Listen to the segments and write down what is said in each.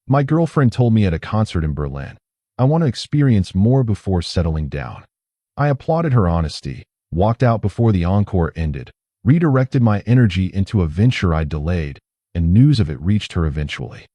My girlfriend told me at a concert in Berlin. I want to experience more before settling down. I applauded her honesty, walked out before the encore ended, redirected my energy into a venture I delayed, and news of it reached her eventually.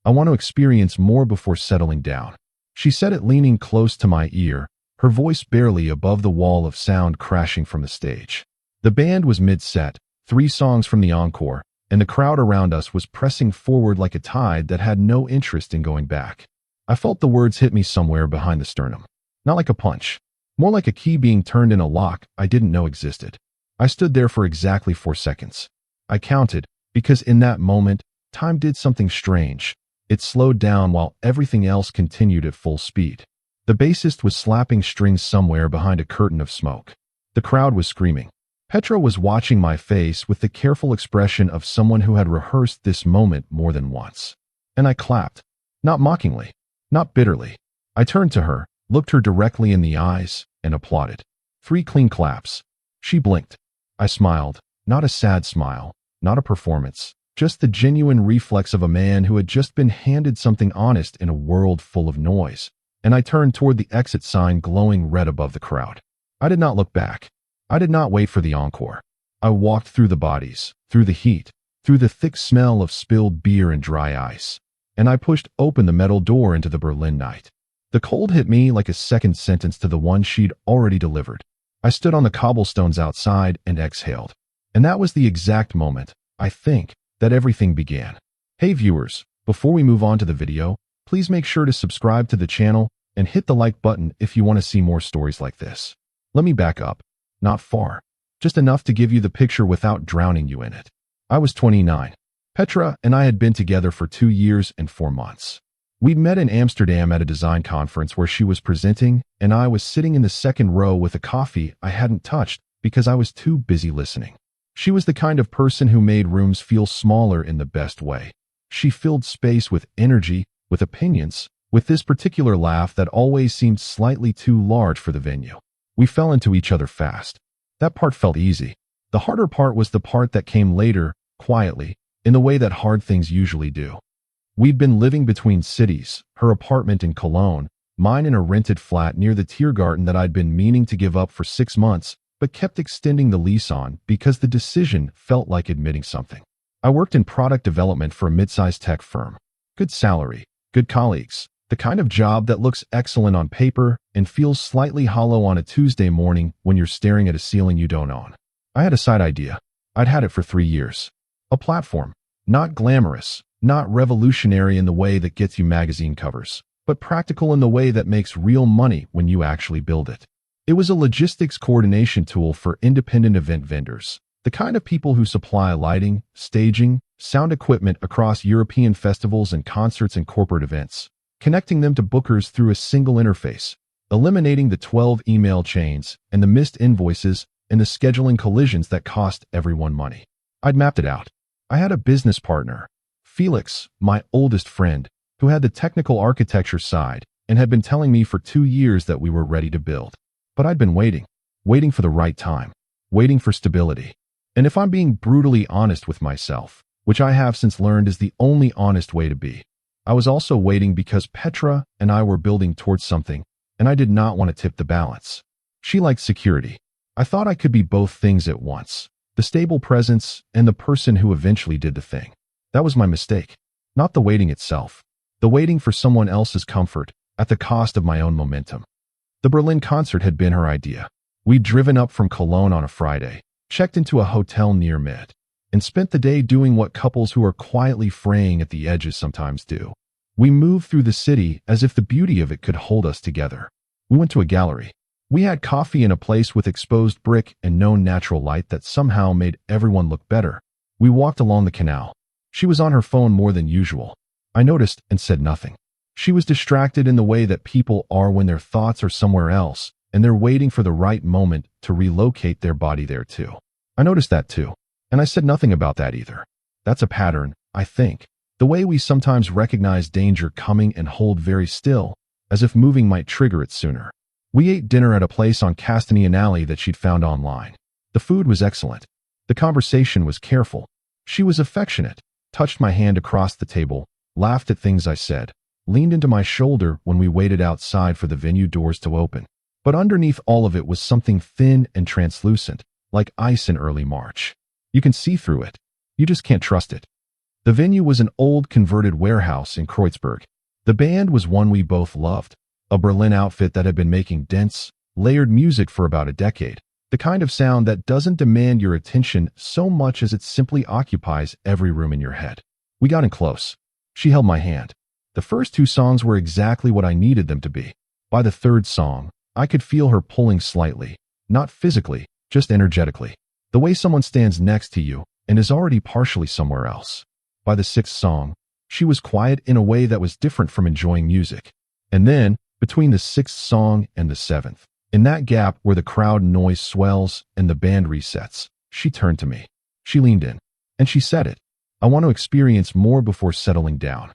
I want to experience more before settling down. She said it leaning close to my ear, her voice barely above the wall of sound crashing from the stage. The band was mid-set, 3 songs from the encore, and the crowd around us was pressing forward like a tide that had no interest in going back. I felt the words hit me somewhere behind the sternum. Not like a punch, more like a key being turned in a lock I didn't know existed. I stood there for exactly 4 seconds. I counted, because in that moment, time did something strange. It slowed down while everything else continued at full speed. The bassist was slapping strings somewhere behind a curtain of smoke. The crowd was screaming. Petra was watching my face with the careful expression of someone who had rehearsed this moment more than once. And I clapped. Not mockingly, not bitterly. I turned to her, looked her directly in the eyes, and applauded. 3 clean claps. She blinked. I smiled, not a sad smile, not a performance, just the genuine reflex of a man who had just been handed something honest in a world full of noise. And I turned toward the exit sign glowing red above the crowd. I did not look back. I did not wait for the encore. I walked through the bodies, through the heat, through the thick smell of spilled beer and dry ice. And I pushed open the metal door into the Berlin night. The cold hit me like a second sentence to the one she'd already delivered. I stood on the cobblestones outside and exhaled. And that was the exact moment, I think, that everything began. Hey viewers, before we move on to the video, please make sure to subscribe to the channel and hit the like button if you want to see more stories like this. Let me back up. Not far. Just enough to give you the picture without drowning you in it. I was 29. Petra and I had been together for 2 years and 4 months. We'd met in Amsterdam at a design conference where she was presenting, and I was sitting in the second row with a coffee I hadn't touched because I was too busy listening. She was the kind of person who made rooms feel smaller in the best way. She filled space with energy, with opinions, with this particular laugh that always seemed slightly too large for the venue. We fell into each other fast. That part felt easy. The harder part was the part that came later, quietly, in the way that hard things usually do. We'd been living between cities, her apartment in Cologne, mine in a rented flat near the Tiergarten that I'd been meaning to give up for 6 months, but kept extending the lease on because the decision felt like admitting something. I worked in product development for a mid-sized tech firm. Good salary, good colleagues, the kind of job that looks excellent on paper and feels slightly hollow on a Tuesday morning when you're staring at a ceiling you don't own. I had a side idea. I'd had it for 3 years. A platform, not glamorous, not revolutionary in the way that gets you magazine covers, but practical in the way that makes real money when you actually build it. It was a logistics coordination tool for independent event vendors, the kind of people who supply lighting, staging, sound equipment across European festivals and concerts and corporate events, connecting them to bookers through a single interface, eliminating the 12 email chains and the missed invoices and the scheduling collisions that cost everyone money. I'd mapped it out. I had a business partner, Felix, my oldest friend, who had the technical architecture side and had been telling me for 2 years that we were ready to build. But I'd been waiting for the right time, waiting for stability. And if I'm being brutally honest with myself, which I have since learned is the only honest way to be, I was also waiting because Petra and I were building towards something, and I did not want to tip the balance. She liked security. I thought I could be both things at once, the stable presence and the person who eventually did the thing. That was my mistake. Not the waiting itself, the waiting for someone else's comfort at the cost of my own momentum. The Berlin concert had been her idea. We'd driven up from Cologne on a Friday, checked into a hotel near Mid, and spent the day doing what couples who are quietly fraying at the edges sometimes do. We moved through the city as if the beauty of it could hold us together. We went to a gallery. We had coffee in a place with exposed brick and no natural light that somehow made everyone look better. We walked along the canal. She was on her phone more than usual. I noticed and said nothing. She was distracted in the way that people are when their thoughts are somewhere else, and they're waiting for the right moment to relocate their body there too. I noticed that too, and I said nothing about that either. That's a pattern, I think. The way we sometimes recognize danger coming and hold very still, as if moving might trigger it sooner. We ate dinner at a place on Castanian Alley that she'd found online. The food was excellent. The conversation was careful. She was affectionate, touched my hand across the table, laughed at things I said, leaned into my shoulder when we waited outside for the venue doors to open. But underneath all of it was something thin and translucent, like ice in early March. You can see through it. You just can't trust it. The venue was an old converted warehouse in Kreuzberg. The band was one we both loved, a Berlin outfit that had been making dense, layered music for about a decade, the kind of sound that doesn't demand your attention so much as it simply occupies every room in your head. We got in close. She held my hand. The first two songs were exactly what I needed them to be. By the third song, I could feel her pulling slightly, not physically, just energetically, the way someone stands next to you and is already partially somewhere else. By the sixth song, she was quiet in a way that was different from enjoying music. And then, between the sixth song and the seventh, in that gap where the crowd noise swells and the band resets, she turned to me. She leaned in, and she said it. I want to experience more before settling down.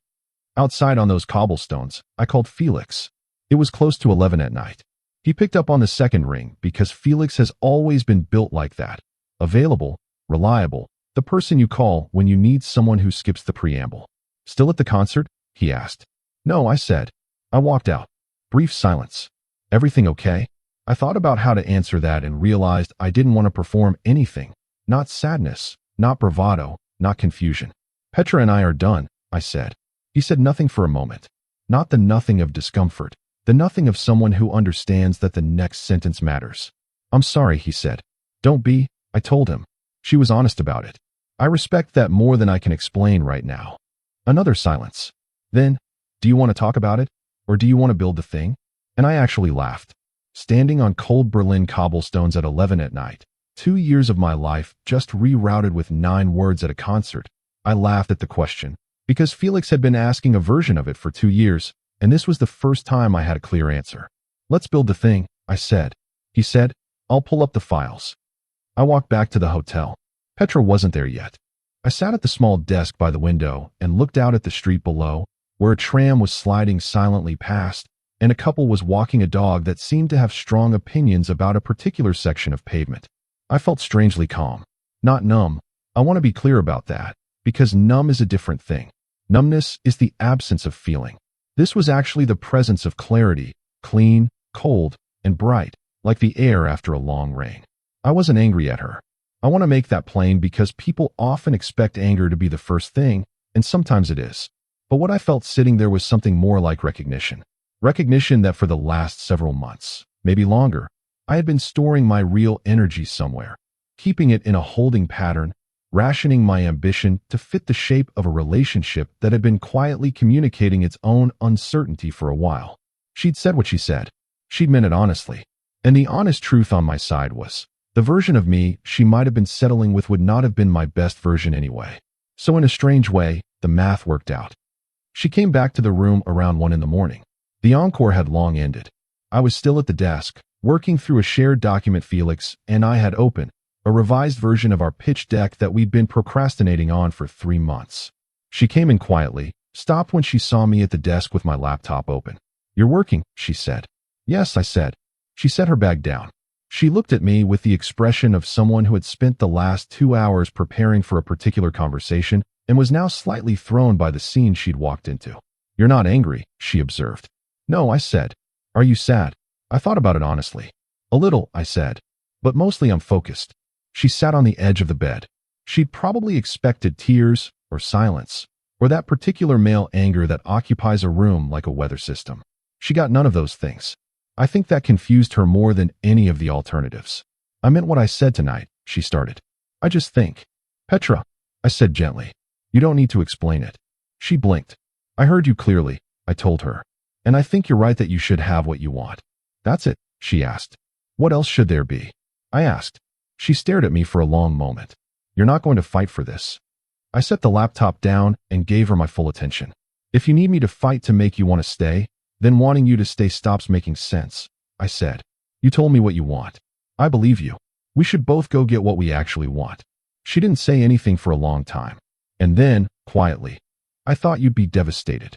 Outside on those cobblestones, I called Felix. It was close to 11 at night. He picked up on the second ring because Felix has always been built like that. Available, reliable, the person you call when you need someone who skips the preamble. Still at the concert? He asked. No, I said. I walked out. Brief silence. Everything okay? I thought about how to answer that and realized I didn't want to perform anything. Not sadness, not bravado, not confusion. Petra and I are done, I said. He said nothing for a moment. Not the nothing of discomfort, the nothing of someone who understands that the next sentence matters. I'm sorry, he said. Don't be, I told him. She was honest about it. I respect that more than I can explain right now. Another silence. Then, do you want to talk about it? Or do you want to build the thing? And I actually laughed. Standing on cold Berlin cobblestones at 11 at night, 2 years of my life just rerouted with 9 words at a concert, I laughed at the question, because Felix had been asking a version of it for 2 years, and this was the first time I had a clear answer. Let's build the thing, I said. He said, I'll pull up the files. I walked back to the hotel. Petra wasn't there yet. I sat at the small desk by the window and looked out at the street below, where a tram was sliding silently past, and a couple was walking a dog that seemed to have strong opinions about a particular section of pavement. I felt strangely calm. Not numb. I want to be clear about that, because numb is a different thing. Numbness is the absence of feeling. This was actually the presence of clarity, clean, cold, and bright, like the air after a long rain. I wasn't angry at her. I want to make that plain because people often expect anger to be the first thing, and sometimes it is. But what I felt sitting there was something more like recognition. Recognition that for the last several months, maybe longer, I had been storing my real energy somewhere, keeping it in a holding pattern, rationing my ambition to fit the shape of a relationship that had been quietly communicating its own uncertainty for a while. She'd said what she said. She'd meant it honestly. And the honest truth on my side was, the version of me she might have been settling with would not have been my best version anyway. So in a strange way, the math worked out. She came back to the room around 1 in the morning. The Encore had long ended. I was still at the desk, working through a shared document Felix and I had open, a revised version of our pitch deck that we'd been procrastinating on for 3 months. She came in quietly, stopped when she saw me at the desk with my laptop open. You're working, she said. Yes, I said. She set her bag down. She looked at me with the expression of someone who had spent the last 2 hours preparing for a particular conversation and was now slightly thrown by the scene she'd walked into. You're not angry, she observed. No, I said. Are you sad? I thought about it honestly. A little, I said. But mostly I'm focused. She sat on the edge of the bed. She'd probably expected tears or silence, or that particular male anger that occupies a room like a weather system. She got none of those things. I think that confused her more than any of the alternatives. I meant what I said tonight, she started. I just think. Petra, I said gently. You don't need to explain it. She blinked. I heard you clearly, I told her. And I think you're right that you should have what you want. That's it, she asked. What else should there be? I asked. She stared at me for a long moment. You're not going to fight for this. I set the laptop down and gave her my full attention. If you need me to fight to make you want to stay, then wanting you to stay stops making sense, I said. You told me what you want. I believe you. We should both go get what we actually want. She didn't say anything for a long time. And then, quietly, I thought you'd be devastated.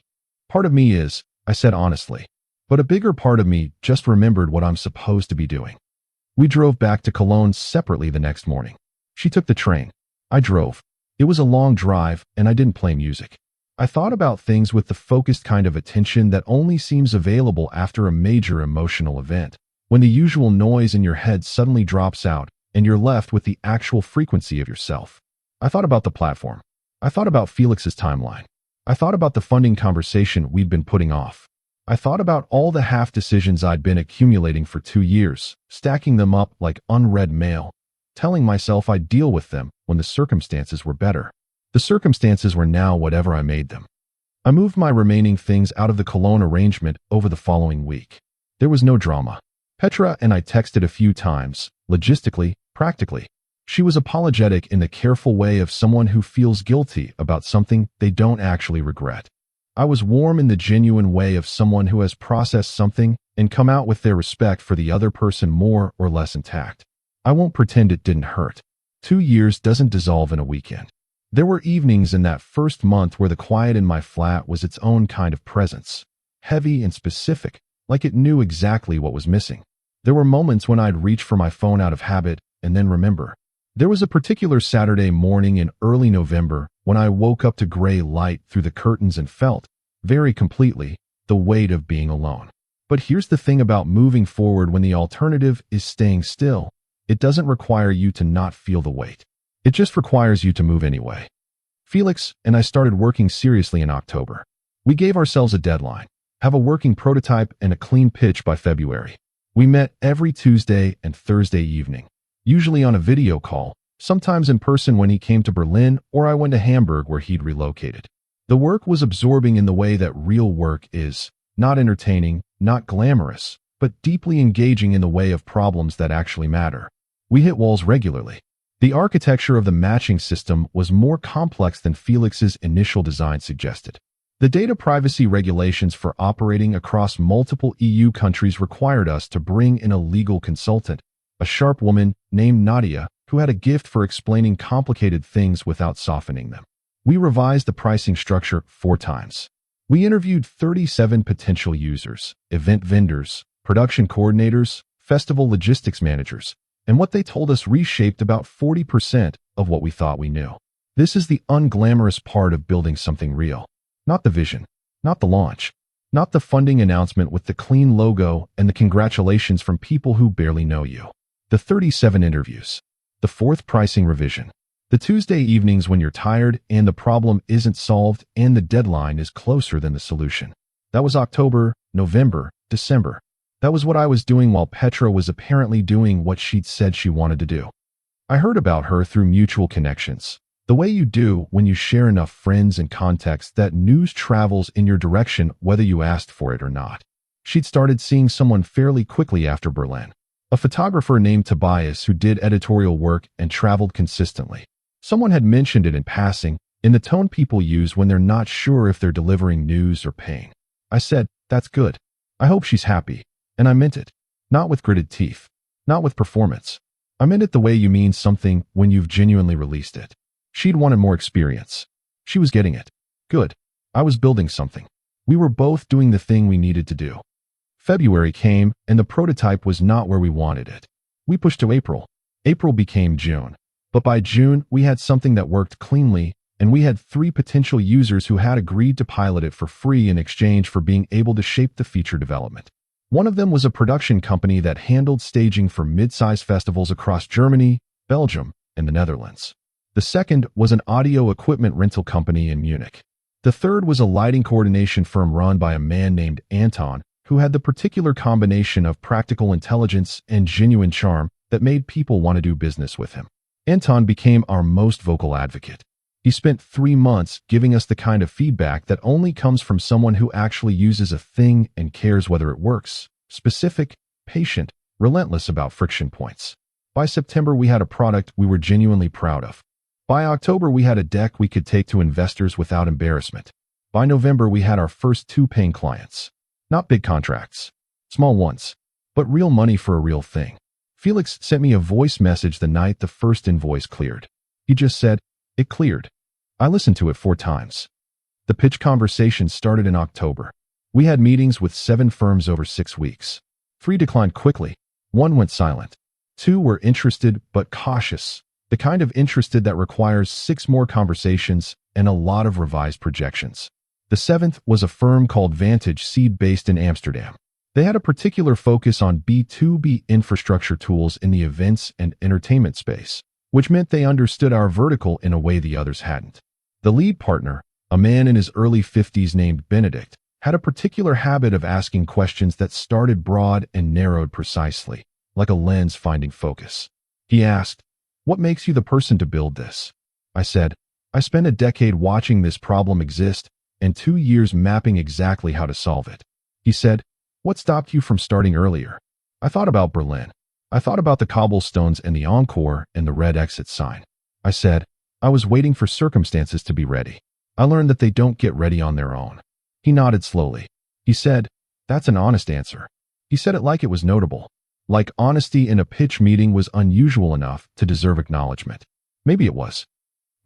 Part of me is, I said honestly, but a bigger part of me just remembered what I'm supposed to be doing. We drove back to Cologne separately the next morning. She took the train. I drove. It was a long drive, and I didn't play music. I thought about things with the focused kind of attention that only seems available after a major emotional event, when the usual noise in your head suddenly drops out and you're left with the actual frequency of yourself. I thought about the platform. I thought about Felix's timeline. I thought about the funding conversation we'd been putting off. I thought about all the half decisions I'd been accumulating for 2 years, stacking them up like unread mail, telling myself I'd deal with them when the circumstances were better. The circumstances were now whatever I made them. I moved my remaining things out of the Cologne arrangement over the following week. There was no drama. Petra and I texted a few times, logistically, practically. She was apologetic in the careful way of someone who feels guilty about something they don't actually regret. I was warm in the genuine way of someone who has processed something and come out with their respect for the other person more or less intact. I won't pretend it didn't hurt. 2 years doesn't dissolve in a weekend. There were evenings in that first month where the quiet in my flat was its own kind of presence, heavy and specific, like it knew exactly what was missing. There were moments when I'd reach for my phone out of habit and then remember. There was a particular Saturday morning in early November when I woke up to gray light through the curtains and felt, very completely, the weight of being alone. But here's the thing about moving forward when the alternative is staying still. It doesn't require you to not feel the weight. It just requires you to move anyway. Felix and I started working seriously in October. We gave ourselves a deadline, have a working prototype and a clean pitch by February. We met every Tuesday and Thursday evening, usually on a video call, sometimes in person when he came to Berlin or I went to Hamburg where he'd relocated. The work was absorbing in the way that real work is, not entertaining, not glamorous, but deeply engaging in the way of problems that actually matter. We hit walls regularly. The architecture of the matching system was more complex than Felix's initial design suggested. The data privacy regulations for operating across multiple EU countries required us to bring in a legal consultant, a sharp woman named Nadia, who had a gift for explaining complicated things without softening them. We revised the pricing structure 4 times. We interviewed 37 potential users, event vendors, production coordinators, festival logistics managers, and what they told us reshaped about 40% of what we thought we knew. This is the unglamorous part of building something real. Not the vision, not the launch, not the funding announcement with the clean logo and the congratulations from people who barely know you. The 37 interviews. The 4th pricing revision. The Tuesday evenings when you're tired and the problem isn't solved and the deadline is closer than the solution. That was October, November, December. That was what I was doing while Petra was apparently doing what she'd said she wanted to do. I heard about her through mutual connections. The way you do when you share enough friends and contacts that news travels in your direction whether you asked for it or not. She'd started seeing someone fairly quickly after Berlin. A photographer named Tobias who did editorial work and traveled consistently. Someone had mentioned it in passing, in the tone people use when they're not sure if they're delivering news or pain. I said, "That's good. I hope she's happy." And I meant it. Not with gritted teeth. Not with performance. I meant it the way you mean something when you've genuinely released it. She'd wanted more experience. She was getting it. Good. I was building something. We were both doing the thing we needed to do. February came, and the prototype was not where we wanted it. We pushed to April. April became June. But by June, we had something that worked cleanly, and we had 3 potential users who had agreed to pilot it for free in exchange for being able to shape the feature development. One of them was a production company that handled staging for mid-size festivals across Germany, Belgium, and the Netherlands. The second was an audio equipment rental company in Munich. The third was a lighting coordination firm run by a man named Anton, who had the particular combination of practical intelligence and genuine charm that made people want to do business with him. Anton became our most vocal advocate. He spent 3 months giving us the kind of feedback that only comes from someone who actually uses a thing and cares whether it works. Specific, patient, relentless about friction points. By September, we had a product we were genuinely proud of. By October, we had a deck we could take to investors without embarrassment. By November, we had our first 2 paying clients. Not big contracts, small ones, but real money for a real thing. Felix sent me a voice message the night the first invoice cleared. He just said, "It cleared." I listened to it 4 times. The pitch conversation started in October. We had meetings with 7 firms over 6 weeks. 3 declined quickly. 1 went silent. 2 were interested but cautious. The kind of interested that requires 6 more conversations and a lot of revised projections. The 7th was a firm called Vantage Seed based in Amsterdam. They had a particular focus on B2B infrastructure tools in the events and entertainment space, which meant they understood our vertical in a way the others hadn't. The lead partner, a man in his early 50s named Benedict, had a particular habit of asking questions that started broad and narrowed precisely, like a lens finding focus. He asked, "What makes you the person to build this?" I said, "I spent a decade watching this problem exist and 2 years mapping exactly how to solve it." He said, "What stopped you from starting earlier?" I thought about Berlin. I thought about the cobblestones and the Encore and the red exit sign. I said, "I was waiting for circumstances to be ready. I learned that they don't get ready on their own." He nodded slowly. He said, "That's an honest answer." He said it like it was notable. Like honesty in a pitch meeting was unusual enough to deserve acknowledgement. Maybe it was.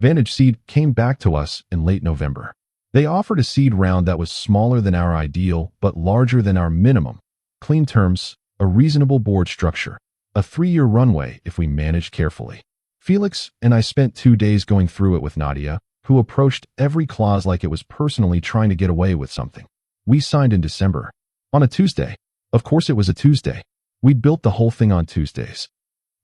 Vantage Seed came back to us in late November. They offered a seed round that was smaller than our ideal but larger than our minimum. Clean terms, a reasonable board structure, a 3-year runway if we managed carefully. Felix and I spent 2 days going through it with Nadia, who approached every clause like it was personally trying to get away with something. We signed in December. On a Tuesday. Of course it was a Tuesday. We'd built the whole thing on Tuesdays.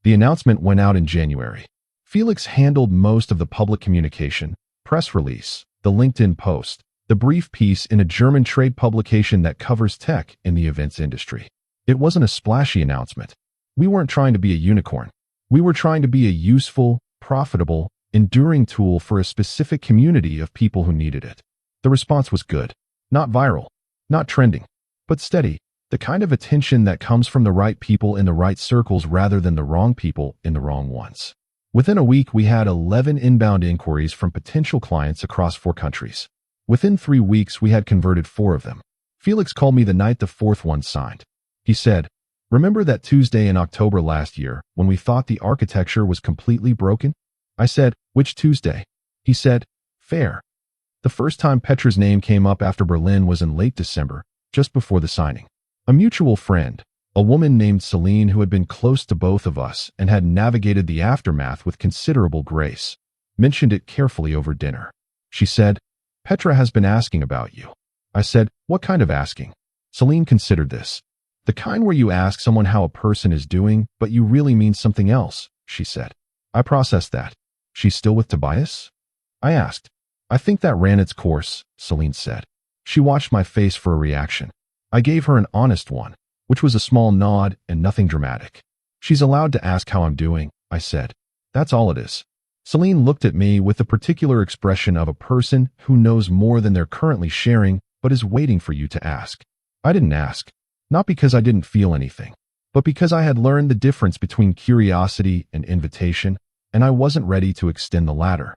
The announcement went out in January. Felix handled most of the public communication, press release, the LinkedIn post, the brief piece in a German trade publication that covers tech in the events industry. It wasn't a splashy announcement. We weren't trying to be a unicorn. We were trying to be a useful, profitable, enduring tool for a specific community of people who needed it. The response was good. Not viral, not trending, but steady. The kind of attention that comes from the right people in the right circles rather than the wrong people in the wrong ones. Within a week, we had 11 inbound inquiries from potential clients across 4 countries. Within 3 weeks, we had converted 4 of them. Felix called me the night the 4th one signed. He said, "Remember that Tuesday in October last year when we thought the architecture was completely broken?" I said, "Which Tuesday?" He said, "Fair." The first time Petra's name came up after Berlin was in late December, just before the signing. A mutual friend, a woman named Celine who had been close to both of us and had navigated the aftermath with considerable grace, mentioned it carefully over dinner. She said, "Petra has been asking about you." I said, "What kind of asking?" Celine considered this. "The kind where you ask someone how a person is doing, but you really mean something else," she said. I processed that. "She's still with Tobias?" I asked. "I think that ran its course," Celine said. She watched my face for a reaction. I gave her an honest one, which was a small nod and nothing dramatic. "She's allowed to ask how I'm doing," I said. "That's all it is." Celine looked at me with the particular expression of a person who knows more than they're currently sharing but is waiting for you to ask. I didn't ask, not because I didn't feel anything, but because I had learned the difference between curiosity and invitation, and I wasn't ready to extend the latter.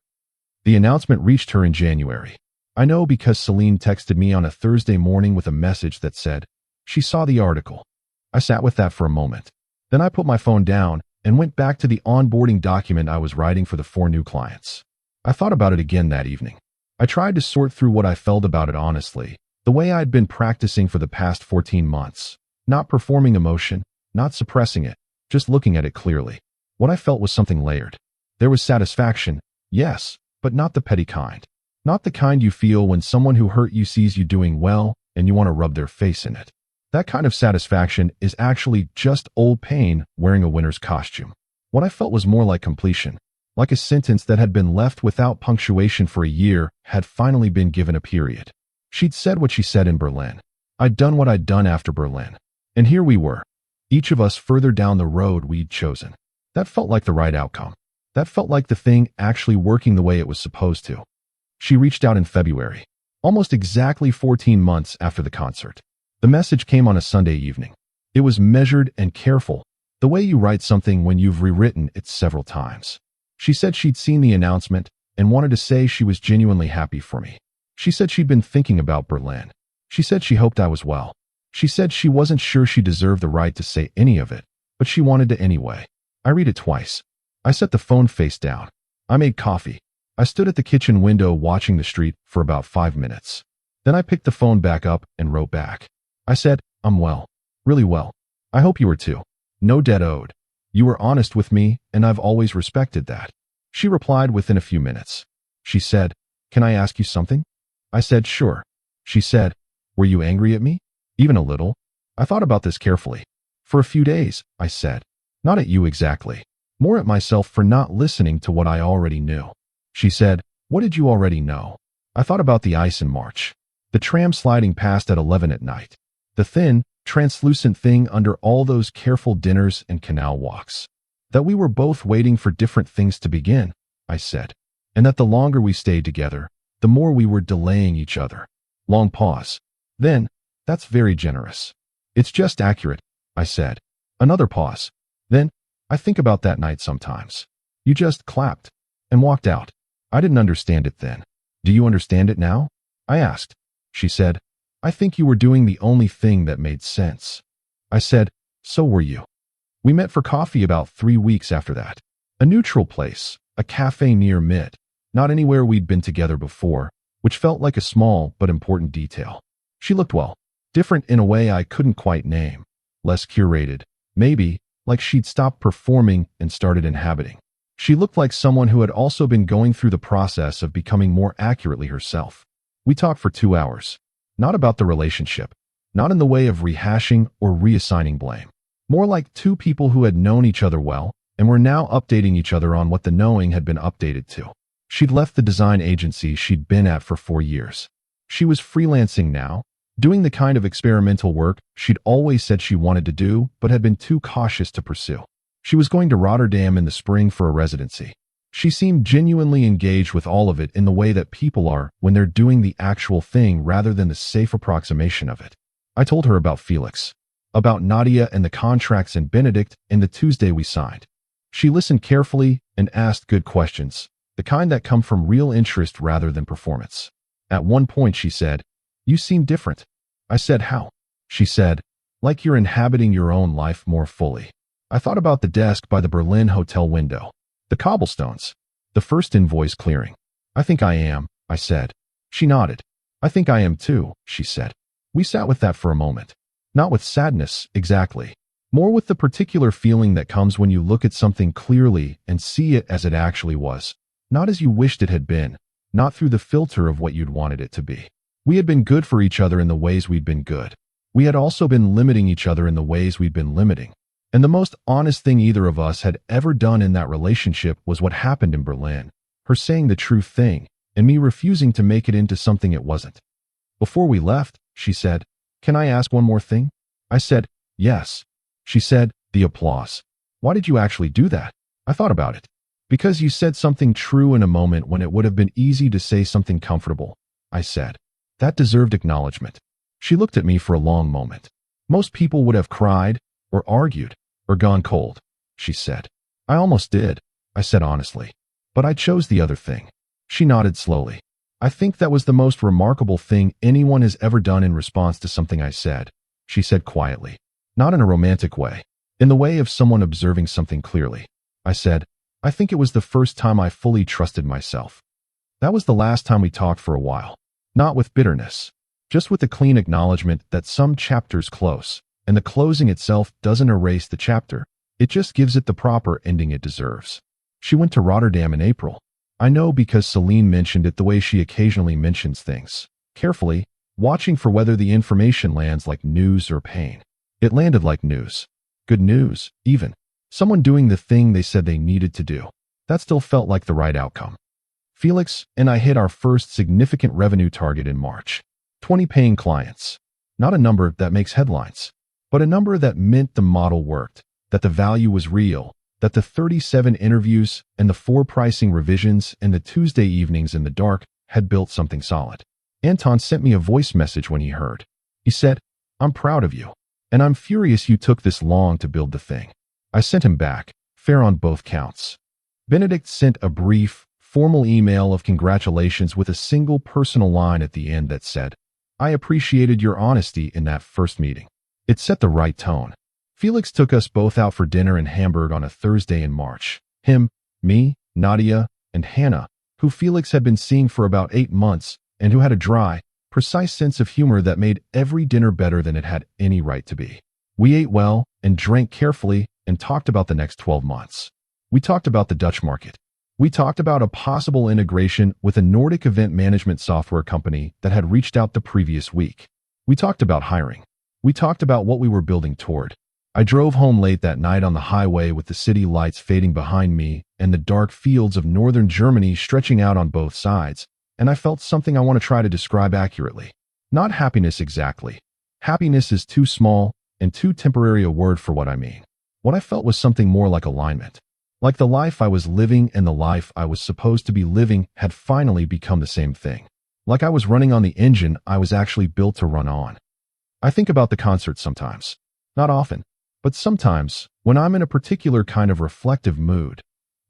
The announcement reached her in January. I know because Celine texted me on a Thursday morning with a message that said, she saw the article. I sat with that for a moment. Then I put my phone down and went back to the onboarding document I was writing for the 4 new clients. I thought about it again that evening. I tried to sort through what I felt about it honestly, the way I'd been practicing for the past 14 months, not performing emotion, not suppressing it, just looking at it clearly. What I felt was something layered. There was satisfaction, yes, but not the petty kind. Not the kind you feel when someone who hurt you sees you doing well and you want to rub their face in it. That kind of satisfaction is actually just old pain wearing a winner's costume. What I felt was more like completion, like a sentence that had been left without punctuation for a year had finally been given a period. She'd said what she said in Berlin. I'd done what I'd done after Berlin. And here we were, each of us further down the road we'd chosen. That felt like the right outcome. That felt like the thing actually working the way it was supposed to. She reached out in February, almost exactly 14 months after the concert. The message came on a Sunday evening. It was measured and careful, the way you write something when you've rewritten it several times. She said she'd seen the announcement and wanted to say she was genuinely happy for me. She said she'd been thinking about Berlin. She said she hoped I was well. She said she wasn't sure she deserved the right to say any of it, but she wanted to anyway. I read it twice. I set the phone face down. I made coffee. I stood at the kitchen window watching the street for about 5 minutes. Then I picked the phone back up and wrote back. I said, "I'm well. Really well. I hope you are too. No debt owed. You were honest with me, and I've always respected that. She replied within a few minutes. She said, "Can I ask you something?" I said, "Sure." She said, "Were you angry at me?" "Even a little." I thought about this carefully. "For a few days," I said. "Not at you exactly. More at myself for not listening to what I already knew." She said, "What did you already know?" I thought about the ice in March. The tram sliding past at 11 at night. The thin, translucent thing under all those careful dinners and canal walks. That we were both waiting for different things to begin, I said. And that the longer we stayed together, the more we were delaying each other. Long pause. Then, "That's very generous." "It's just accurate," I said. Another pause. Then, "I think about that night sometimes." You just clapped and walked out. I didn't understand it then. "Do you understand it now?" I asked. She said, "I think you were doing the only thing that made sense." I said, "So were you." We met for coffee about 3 weeks after that. A neutral place, a cafe near Mid, not anywhere we'd been together before, which felt like a small but important detail. She looked well, different in a way I couldn't quite name, less curated, maybe, like she'd stopped performing and started inhabiting. She looked like someone who had also been going through the process of becoming more accurately herself. We talked for 2 hours. Not about the relationship, not in the way of rehashing or reassigning blame. More like two people who had known each other well and were now updating each other on what the knowing had been updated to. She'd left the design agency she'd been at for 4 years. She was freelancing now, doing the kind of experimental work she'd always said she wanted to do but had been too cautious to pursue. She was going to Rotterdam in the spring for a residency. She seemed genuinely engaged with all of it in the way that people are when they're doing the actual thing rather than the safe approximation of it. I told her about Felix, about Nadia and the contracts and Benedict and the Tuesday we signed. She listened carefully and asked good questions, the kind that come from real interest rather than performance. At one point she said, "You seem different." I said, "How?" She said, "Like you're inhabiting your own life more fully." I thought about the desk by the Berlin hotel window, the cobblestones, the first invoice clearing. "I think I am," I said. She nodded. "I think I am too," she said. We sat with that for a moment. Not with sadness, exactly. More with the particular feeling that comes when you look at something clearly and see it as it actually was. Not as you wished it had been, not through the filter of what you'd wanted it to be. We had been good for each other in the ways we'd been good. We had also been limiting each other in the ways we'd been limiting. And the most honest thing either of us had ever done in that relationship was what happened in Berlin, her saying the true thing, and me refusing to make it into something it wasn't. Before we left, she said, "Can I ask one more thing?" I said, "Yes." She said, "The applause. Why did you actually do that?" I thought about it. "Because you said something true in a moment when it would have been easy to say something comfortable," I said. That deserved acknowledgement. She looked at me for a long moment. "Most people would have cried, or argued, or gone cold," she said. "I almost did," I said honestly. "But I chose the other thing." She nodded slowly. "I think that was the most remarkable thing anyone has ever done in response to something I said," she said quietly. Not in a romantic way, in the way of someone observing something clearly. I said, "I think it was the first time I fully trusted myself." That was the last time we talked for a while. Not with bitterness, just with the clean acknowledgement that some chapters close, and the closing itself doesn't erase the chapter, it just gives it the proper ending it deserves. She went to Rotterdam in April. I know because Celine mentioned it the way she occasionally mentions things, carefully, watching for whether the information lands like news or pain. It landed like news. Good news, even. Someone doing the thing they said they needed to do. That still felt like the right outcome. Felix and I hit our first significant revenue target in March. 20 paying clients. Not a number that makes headlines, but a number that meant the model worked, that the value was real, that the 37 interviews and the 4 pricing revisions and the Tuesday evenings in the dark had built something solid. Anton sent me a voice message when he heard. He said, "I'm proud of you, and I'm furious you took this long to build the thing." I sent him back, fair on both counts. Benedict sent a brief, formal email of congratulations with a single personal line at the end that said, "I appreciated your honesty in that first meeting." It set the right tone. Felix took us both out for dinner in Hamburg on a Thursday in March. Him, me, Nadia, and Hannah, who Felix had been seeing for about 8 months and who had a dry, precise sense of humor that made every dinner better than it had any right to be. We ate well and drank carefully and talked about the next 12 months. We talked about the Dutch market. We talked about a possible integration with a Nordic event management software company that had reached out the previous week. We talked about hiring. We talked about what we were building toward. I drove home late that night on the highway with the city lights fading behind me and the dark fields of northern Germany stretching out on both sides, and I felt something I want to try to describe accurately. Not happiness exactly. Happiness is too small and too temporary a word for what I mean. What I felt was something more like alignment. Like the life I was living and the life I was supposed to be living had finally become the same thing. Like I was running on the engine I was actually built to run on. I think about the concert sometimes. Not often, but sometimes when I'm in a particular kind of reflective mood.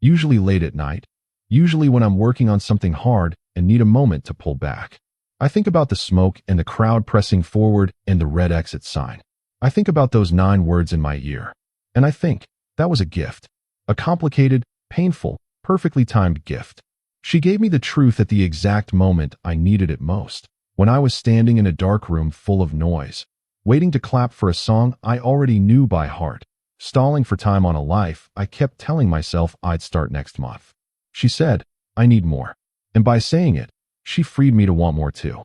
Usually late at night. Usually when I'm working on something hard and need a moment to pull back. I think about the smoke and the crowd pressing forward and the red exit sign. I think about those 9 words in my ear. And I think, that was a gift. A complicated, painful, perfectly timed gift. She gave me the truth at the exact moment I needed it most. When I was standing in a dark room full of noise, waiting to clap for a song I already knew by heart, stalling for time on a life I kept telling myself I'd start next month. She said, I need more. And by saying it, she freed me to want more too.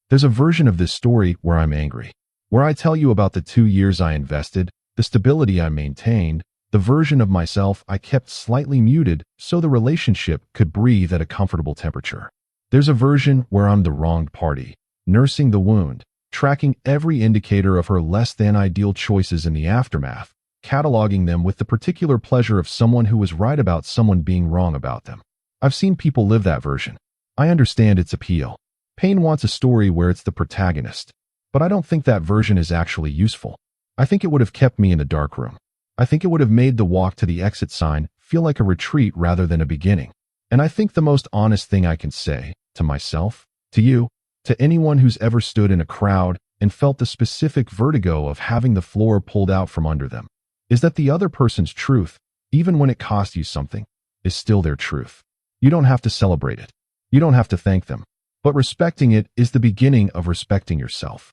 There's a version of this story where I'm angry, where I tell you about the 2 years I invested, the stability I maintained, the version of myself I kept slightly muted so the relationship could breathe at a comfortable temperature. There's a version where I'm the wronged party, nursing the wound, tracking every indicator of her less than ideal choices in the aftermath, cataloging them with the particular pleasure of someone who was right about someone being wrong about them. I've seen people live that version. I understand its appeal. Pain wants a story where it's the protagonist. But I don't think that version is actually useful. I think it would have kept me in a dark room. I think it would have made the walk to the exit sign feel like a retreat rather than a beginning. And I think the most honest thing I can say, to myself, to you, to anyone who's ever stood in a crowd and felt the specific vertigo of having the floor pulled out from under them, is that the other person's truth, even when it cost you something, is still their truth. You don't have to celebrate it. You don't have to thank them. But respecting it is the beginning of respecting yourself.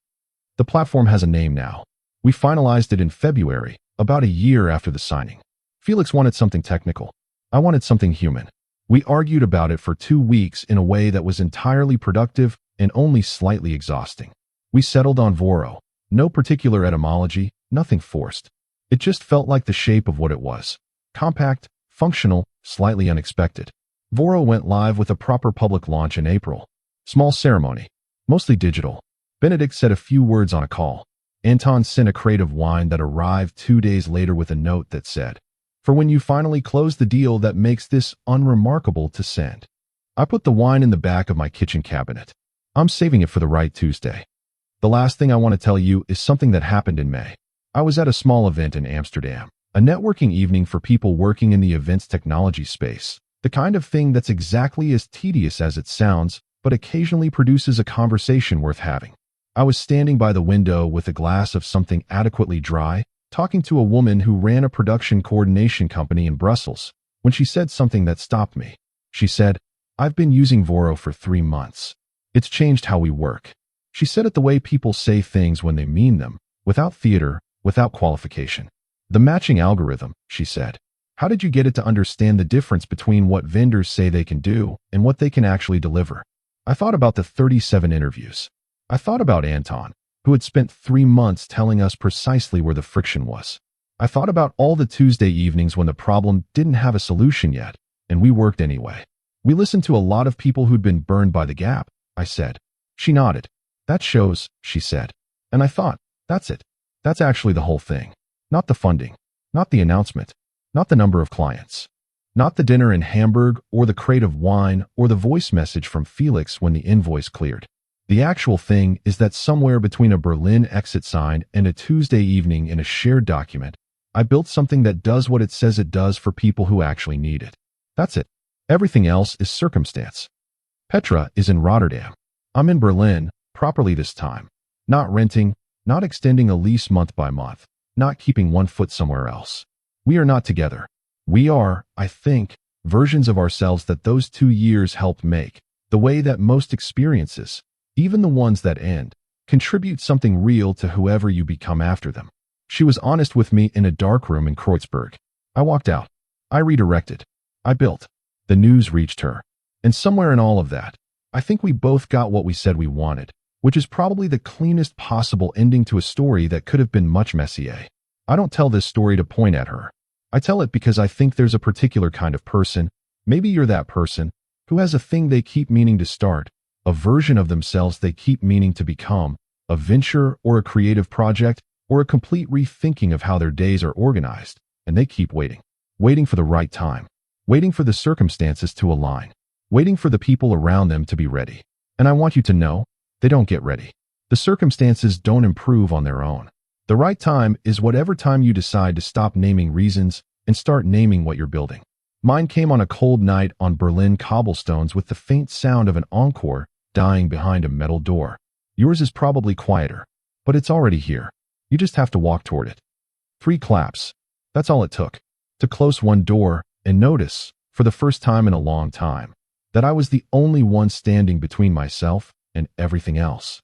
The platform has a name now. We finalized it in February, about a year after the signing. Felix wanted something technical. I wanted something human. We argued about it for 2 weeks in a way that was entirely productive and only slightly exhausting. We settled on Voro. No particular etymology, nothing forced. It just felt like the shape of what it was. Compact, functional, slightly unexpected. Voro went live with a proper public launch in April. Small ceremony. Mostly digital. Benedict said a few words on a call. Anton sent a crate of wine that arrived 2 days later with a note that said, "For when you finally close the deal that makes this unremarkable to send." I put the wine in the back of my kitchen cabinet. I'm saving it for the right Tuesday. The last thing I want to tell you is something that happened in May. I was at a small event in Amsterdam, a networking evening for people working in the events technology space, the kind of thing that's exactly as tedious as it sounds, but occasionally produces a conversation worth having. I was standing by the window with a glass of something adequately dry, talking to a woman who ran a production coordination company in Brussels, when she said something that stopped me. She said, "I've been using Voro for 3 months. It's changed how we work." She said it the way people say things when they mean them, without theater, without qualification. "The matching algorithm," she said. "How did you get it to understand the difference between what vendors say they can do and what they can actually deliver?" I thought about the 37 interviews. I thought about Anton, who had spent 3 months telling us precisely where the friction was. I thought about all the Tuesday evenings when the problem didn't have a solution yet, and we worked anyway. "We listened to a lot of people who'd been burned by the gap," I said. She nodded. "That shows," she said. And I thought, that's it. That's actually the whole thing. Not the funding, not the announcement, not the number of clients, not the dinner in Hamburg or the crate of wine or the voice message from Felix when the invoice cleared. The actual thing is that somewhere between a Berlin exit sign and a Tuesday evening in a shared document, I built something that does what it says it does for people who actually need it. That's it. Everything else is circumstance. Petra is in Rotterdam. I'm in Berlin, properly this time. Not renting, not extending a lease month by month, not keeping one foot somewhere else. We are not together. We are, I think, versions of ourselves that those 2 years helped make, the way that most experiences, even the ones that end, contribute something real to whoever you become after them. She was honest with me in a dark room in Kreuzberg. I walked out. I redirected. I built. The news reached her. And somewhere in all of that, I think we both got what we said we wanted, which is probably the cleanest possible ending to a story that could have been much messier. I don't tell this story to point at her. I tell it because I think there's a particular kind of person, maybe you're that person, who has a thing they keep meaning to start, a version of themselves they keep meaning to become, a venture or a creative project or a complete rethinking of how their days are organized, and they keep waiting. Waiting for the right time. Waiting for the circumstances to align. Waiting for the people around them to be ready. And I want you to know, they don't get ready. The circumstances don't improve on their own. The right time is whatever time you decide to stop naming reasons and start naming what you're building. Mine came on a cold night on Berlin cobblestones with the faint sound of an Encore dying behind a metal door. Yours is probably quieter, but it's already here. You just have to walk toward it. 3 claps. That's all it took. To close one door and notice, for the first time in a long time, that I was the only one standing between myself and everything else.